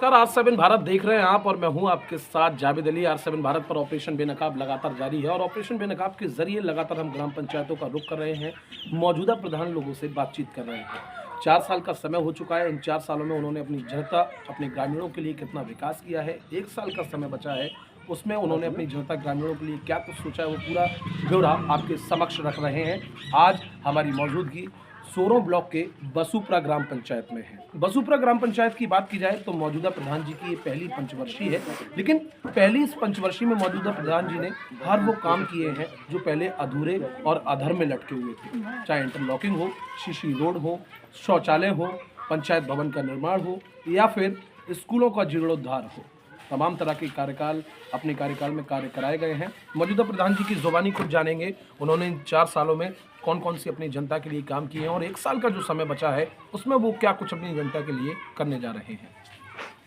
नमस्कार, R7 भारत देख रहे हैं आप और मैं हूं आपके साथ जावेद अली। R7 भारत पर ऑपरेशन बेनकाब लगातार जारी है और ऑपरेशन बेनकाब के जरिए लगातार हम ग्राम पंचायतों का रुख कर रहे हैं, मौजूदा प्रधान लोगों से बातचीत कर रहे हैं। 4 साल का समय हो चुका है। इन 4 सालों में उन्होंने अपनी जनता, अपने ग्रामीणों के लिए कितना विकास किया है। 1 साल का समय बचा है, उसमें उन्होंने अपनी जनता, ग्रामीणों के लिए क्या कुछ सोचा है, वो पूरा ब्यौरा आपके समक्ष रख रहे हैं। आज हमारी मौजूदगी सोरों ब्लॉक के बसूपुरा ग्राम पंचायत में है। बसूपुरा ग्राम पंचायत की बात की जाए तो मौजूदा प्रधान जी की ये पहली पंचवर्षीय है, लेकिन पहली इस पंचवर्षीय में मौजूदा प्रधान जी ने हर वो काम किए हैं जो पहले अधूरे और अधर में लटके हुए थे। चाहे इंटरलॉकिंग हो, सीसी रोड हो, शौचालय हो, पंचायत भवन का निर्माण हो या फिर स्कूलों का जीर्णोद्धार हो, तमाम तरह के कार्यकाल अपने कार्यकाल में कार्य कराए गए हैं। मौजूदा प्रधान जी की ज़ुबानी खुद जानेंगे उन्होंने इन 4 सालों में कौन कौन सी अपनी जनता के लिए काम किए हैं और 1 साल का जो समय बचा है उसमें वो क्या कुछ अपनी जनता के लिए करने जा रहे हैं।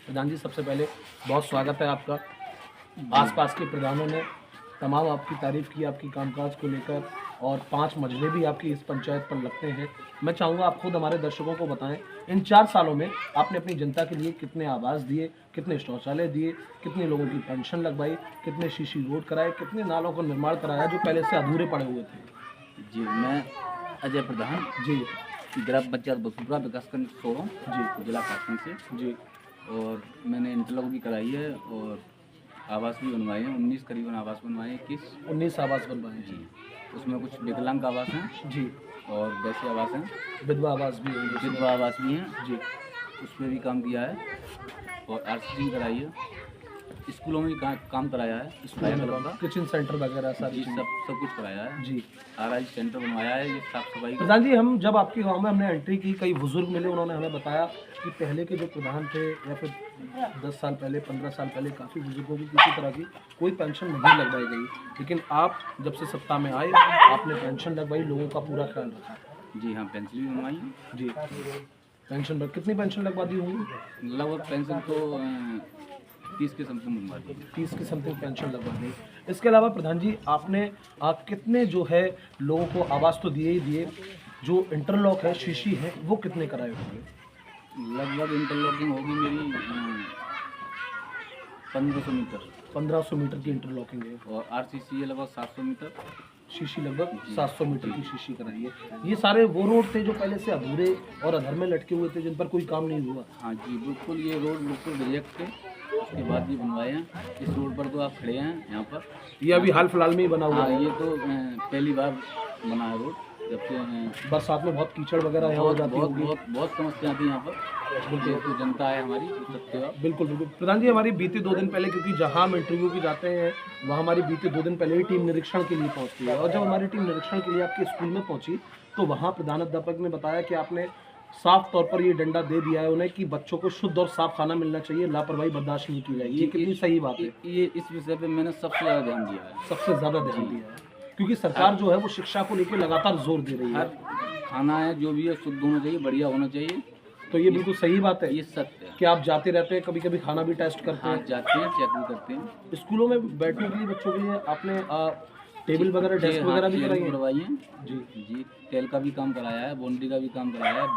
प्रधान जी, सबसे पहले बहुत स्वागत है आपका। आसपास के प्रधानों ने तमाम आपकी तारीफ़ की, आपकी कामकाज को लेकर, और 5 मजले भी आपकी इस पंचायत पर लगते हैं। मैं चाहूँगा आप खुद हमारे दर्शकों को बताएं, इन 4 सालों में आपने अपनी जनता के लिए कितने आवास दिए, कितने शौचालय दिए, कितने लोगों की पेंशन लगवाई, कितने सीसी रोड कराए, कितने नालों का निर्माण कराया जो पहले से अधूरे पड़े हुए थे। जी, मैं अजय प्रधान जी, ग्राम पंचायत बसूपुरा विकासखंड सोरों जी, जिला कासगंज से। जी, और मैंने इंटरलॉक भी कराई है और आवास भी बनवाए हैं। 19 करीबन आवास बनवाए हैं। 19 आवास बनवाए हैं। जी, उसमें कुछ विकलांग आवास हैं जी, और वैसे आवास हैं, विधवा आवास भी है। विधवा आवास भी हैं। जी, उसमें भी काम किया है और RCC कराई है। स्कूलों में भी काम कराया है, किचन सेंटर वगैरह सारी जी, चीज़ें। सब कुछ कराया है। जी, RI सेंटर बनवाया है, ये साफ सफाई का। प्रधान जी, हम जब आपके गांव में हमने एंट्री की, कई बुजुर्ग मिले, उन्होंने हमें बताया कि पहले के जो प्रधान थे या फिर 10 साल पहले, 15 साल पहले काफ़ी बुजुर्गों की किसी तरह की कोई पेंशन नहीं लगवाई गई, लेकिन आप जब से सत्ता में आए आपने पेंशन लगवाई, लोगों का पूरा ख्याल रखा। जी हाँ, पेंशन भी बनवाई है। जी, पेंशन पर कितनी पेंशन लगवा दी होंगी? लगभग पेंशन तो 30 के समथिंग बनवा दी। 30 की समथिंग पेंशन लगवा दी। इसके अलावा प्रधान जी, आपने कितने जो है लोगों को आवास तो दिए ही दिए, जो इंटरलॉक है, शीशी है, वो कितने कराए होंगे? लगभग इंटरलॉकिंग होगी मेरी 1500 मीटर 1500 मीटर की इंटरलॉकिंग है और RCC है लगभग 700 मीटर। शीशी लगभग 700 मीटर की शीशी कराई है। ये सारे वो रोड थे जो पहले से अधूरे और अधर में लटके हुए थे, जिन पर कोई काम नहीं हुआ। हाँ जी, बिल्कुल, ये रोड बिल्कुल रिजेक्ट थे, उसके बाद ये बनवाए हैं। इस रोड पर तो आप खड़े हैं यहाँ पर, ये अभी हाल फिलहाल में ही बना हुआ हाँ, है। ये तो पहली बार बना है रोड। जब से बरसात में बहुत कीचड़ वगैरह यहाँ हो जाती होगी। बहुत समस्या आती है यहाँ पर। बिल्कुल, तो जनता है हमारी, सत्य। बिल्कुल बिल्कुल प्रधान जी, हमारी बीते 2 दिन पहले, क्योंकि जहां हम इंटरव्यू की जाते हैं वहाँ हमारी बीते 2 दिन पहले ही टीम निरीक्षण के लिए पहुंचती है, और जब हमारी टीम निरीक्षण के लिए आपके स्कूल में पहुंची तो वहाँ प्रधानाध्यापक ने बताया कि आपने साफ तौर पर ये डंडा दे दिया है उन्हें कि बच्चों को शुद्ध और साफ खाना मिलना चाहिए, लापरवाही बर्दाश्त नहीं की जाएगी। ये कितनी सही बात है? ये इस विषय पे मैंने सबसे ज़्यादा ध्यान दिया है। सबसे ज़्यादा ध्यान दिया है, क्योंकि सरकार जो है वो शिक्षा को लेकर लगातार जोर दे रही है। हर खाना है जो भी है शुद्ध होना चाहिए, बढ़िया होना चाहिए। तो ये बिल्कुल सही बात है। ये सत्य है कि आप जाते रहते हैं, कभी कभी खाना भी टेस्ट करते हाँ, हैं। जाते हैं, चेक भी करते हैं। स्कूलों में बैठने के लिए बच्चों के लिए आपने टेबल वगैरह, डेस्क वगैरह भी कराई है? करवाई है जी, जी, टेल का भी काम कराया है, बाउंड्री का भी काम कराया है,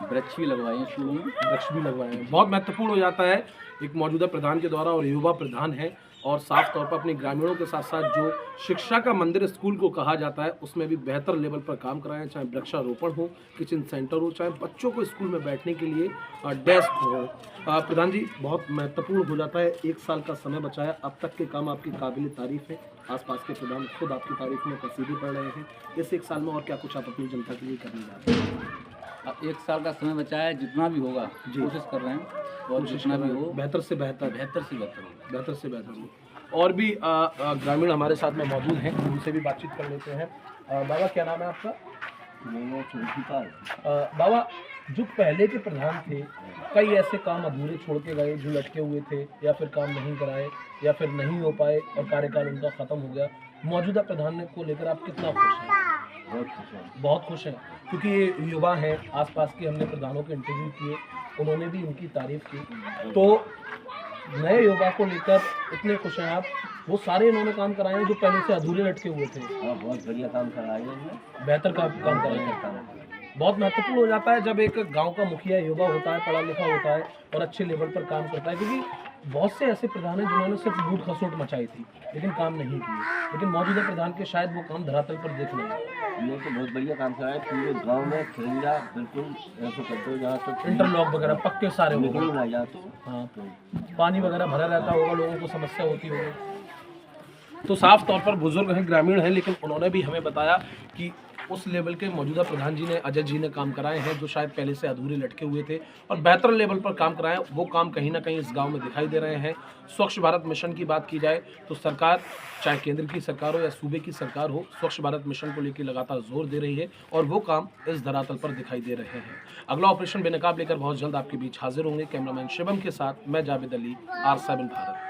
वृक्ष भी लगवाए हैं स्कूलों में। वृक्ष भी लगवाए हैं। बहुत महत्वपूर्ण हो जाता है एक मौजूदा प्रधान के द्वारा, और युवा प्रधान है, और साफ तौर पर अपने ग्रामीणों के साथ साथ जो शिक्षा का मंदिर स्कूल को कहा जाता है उसमें भी बेहतर लेवल पर काम कराएं, चाहे वृक्षारोपण हो, किचन सेंटर हो, चाहे बच्चों को स्कूल में बैठने के लिए डेस्क हो। प्रधान जी, बहुत महत्वपूर्ण हो जाता है। 1 साल का समय बचा है, अब तक के काम आपकी काबिल तारीफ है। आसपास के प्रधान खुद आपकी तारीफ में कसीदे पढ़ रहे हैं। इस 1 साल में और क्या कुछ आप अपनी जनता के लिए करने जा रहे हैं? अब 1 साल का समय बचा है, जितना भी होगा कोशिश कर रहे हैं, और जितना भी हो बेहतर से बेहतर, बेहतर से बेहतर हो। बेहतर से बेहतर हो। और भी ग्रामीण हमारे साथ में मौजूद हैं, उनसे भी बातचीत कर लेते हैं। बाबा, क्या नाम है आपका? बाबा, जो पहले के प्रधान थे, कई ऐसे काम अधूरे छोड़ के गए जो लटके हुए थे, या फिर काम नहीं कराए, या फिर नहीं हो पाए और कार्यकाल उनका ख़त्म हो गया। मौजूदा प्रधान को लेकर आप कितना खुश हैं? बहुत खुश हैं, क्योंकि ये युवा हैं। आसपास के हमने प्रधानों के इंटरव्यू किए, उन्होंने भी उनकी तारीफ की। तो नए युवा को लेकर इतने खुश हैं आप? वो सारे इन्होंने काम कराए हैं जो पहले से अधूरे लटके हुए थे। बहुत बढ़िया काम कराया है, बेहतर काम कराए हैं। बहुत महत्वपूर्ण हो जाता है जब एक गांव का मुखिया युवा होता है, पढ़ा लिखा होता है और अच्छे लेवल पर काम करता है, क्योंकि बहुत से ऐसे प्रधान हैं जिन्होंने सिर्फ लूट खसोट मचाई थी लेकिन काम नहीं किए, लेकिन मौजूदा प्रधान के शायद वो काम धरातल पर देख लेंगे। ये तो बहुत बढ़िया काम करा है, पूरे गांव में खिरंजा बिल्कुल ऐसा करते हो जहाँ तो इंटरलॉक वगैरह पक्के सारे हो निकल गए। ना जा तो हाँ, पानी वगैरह भरा रहता होगा, लोगों को समस्या होती होगी। तो साफ तौर पर बुजुर्ग हैं, ग्रामीण हैं, लेकिन उन्होंने भी हमें बताया कि उस लेवल के मौजूदा प्रधान जी ने, अजय जी ने काम कराए हैं जो शायद पहले से अधूरे लटके हुए थे और बेहतर लेवल पर काम कराए। वो काम कहीं ना कहीं इस गांव में दिखाई दे रहे हैं। स्वच्छ भारत मिशन की बात की जाए तो सरकार, चाहे केंद्र की सरकार हो या सूबे की सरकार हो, स्वच्छ भारत मिशन को लेकर लगातार जोर दे रही है और वो काम इस धरातल पर दिखाई दे रहे हैं। अगला ऑपरेशन बेनकाब लेकर बहुत जल्द आपके बीच हाजिर होंगे। कैमरामैन शिवम के साथ मैं जावेद अली, R7 भारत।